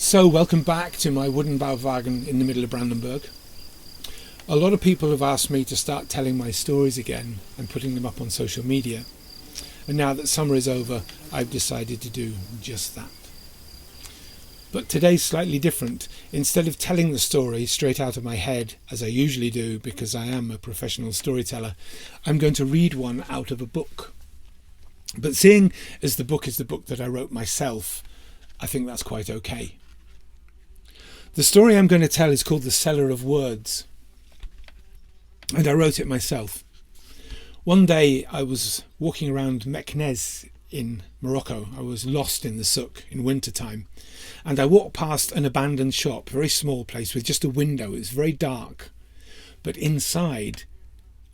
So, welcome back to my wooden Bauwagen in the middle of Brandenburg. A lot of people have asked me to start telling my stories again and putting them up on social media. And now that summer is over, I've decided to do just that. But today's slightly different. Instead of telling the story straight out of my head, as I usually do because I am a professional storyteller, I'm going to read one out of a book. But seeing as the book is the book that I wrote myself, I think that's quite okay. The story I'm going to tell is called The Seller of Words, and I wrote it myself. One day I was walking around Meknès in Morocco. I was lost in the souk in winter time, and I walked past an abandoned shop, a very small place with just a window. It was very dark, but inside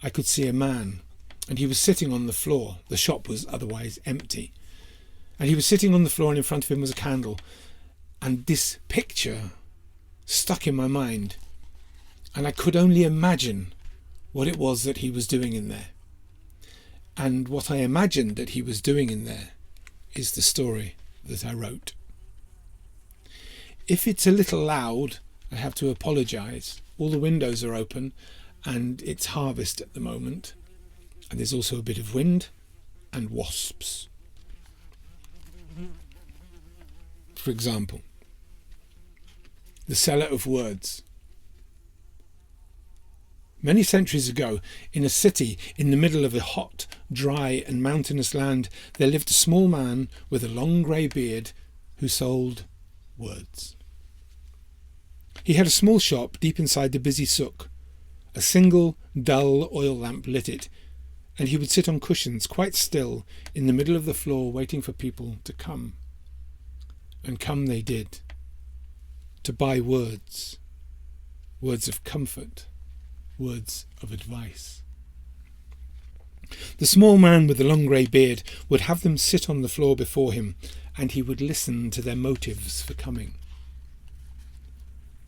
I could see a man, and he was sitting on the floor. The shop was otherwise empty, and he was sitting on the floor, and in front of him was a candle, and this picture stuck in my mind, and I could only imagine what it was that he was doing in there. And what I imagined that he was doing in there is the story that I wrote. If it's a little loud, I have to apologise. All the windows are open and it's harvest at the moment, and there's also a bit of wind and wasps. For example, The Seller of Words. Many centuries ago, in a city in the middle of a hot, dry and mountainous land, there lived a small man with a long grey beard who sold words. He had a small shop deep inside the busy souk. A single, dull oil lamp lit it, and he would sit on cushions quite still in the middle of the floor waiting for people to come. And come they did, to buy words, words of comfort, words of advice. The small man with the long grey beard would have them sit on the floor before him, and he would listen to their motives for coming.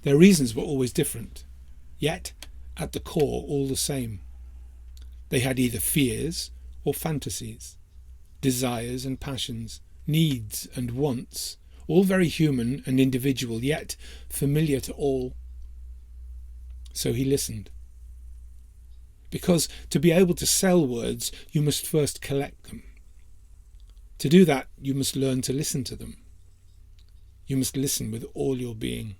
Their reasons were always different, yet at the core all the same. They had either fears or fantasies, desires and passions, needs and wants, all very human and individual, yet familiar to all. So he listened. Because to be able to sell words, you must first collect them. To do that, you must learn to listen to them. You must listen with all your being.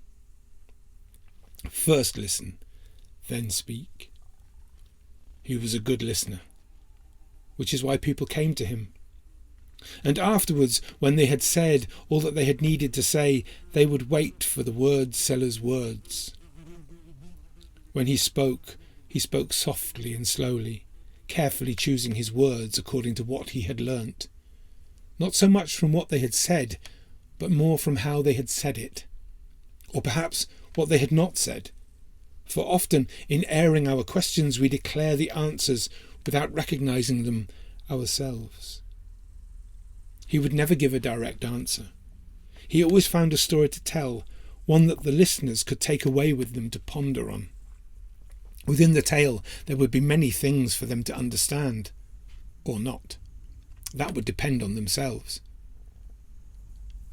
First listen, then speak. He was a good listener, which is why people came to him. And afterwards, when they had said all that they had needed to say, they would wait for the word seller's words. When he spoke softly and slowly, carefully choosing his words according to what he had learnt. Not so much from what they had said, but more from how they had said it. Or perhaps what they had not said. For often, in airing our questions, we declare the answers without recognising them ourselves. He would never give a direct answer. He always found a story to tell, one that the listeners could take away with them to ponder on. Within the tale there would be many things for them to understand, or not. That would depend on themselves.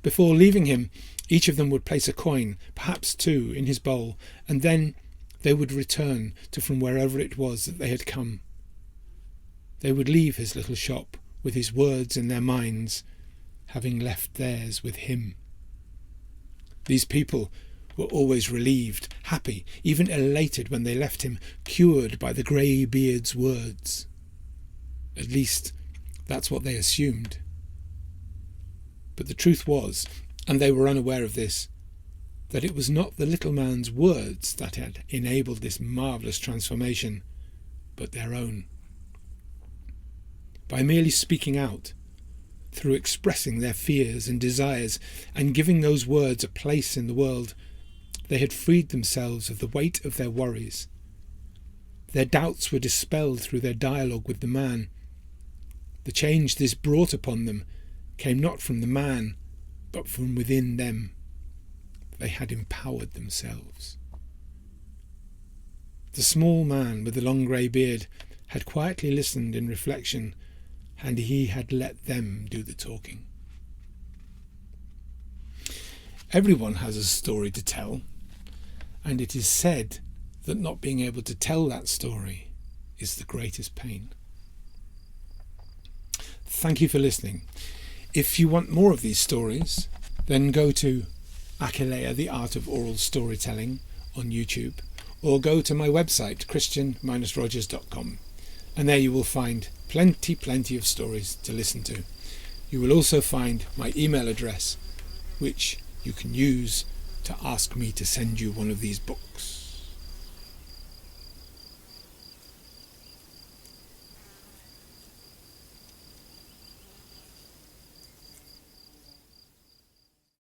Before leaving him, each of them would place a coin, perhaps two, in his bowl, and then they would return to from wherever it was that they had come. They would leave his little shop with his words in their minds, having left theirs with him. These people were always relieved, happy, even elated when they left him, cured by the grey beard's words. At least, that's what they assumed. But the truth was, and they were unaware of this, that it was not the little man's words that had enabled this marvellous transformation, but their own. By merely speaking out, through expressing their fears and desires, and giving those words a place in the world, they had freed themselves of the weight of their worries. Their doubts were dispelled through their dialogue with the man. The change this brought upon them came not from the man, but from within them. They had empowered themselves. The small man with the long grey beard had quietly listened in reflection, and he had let them do the talking. Everyone has a story to tell, and it is said that not being able to tell that story is the greatest pain. Thank you for listening. If you want more of these stories, then go to Akeleia, The Art of Oral Storytelling on YouTube, or go to my website, christian-rogers.com, and there you will find plenty of stories to listen to. You will also find my email address, which you can use to ask me to send you one of these books.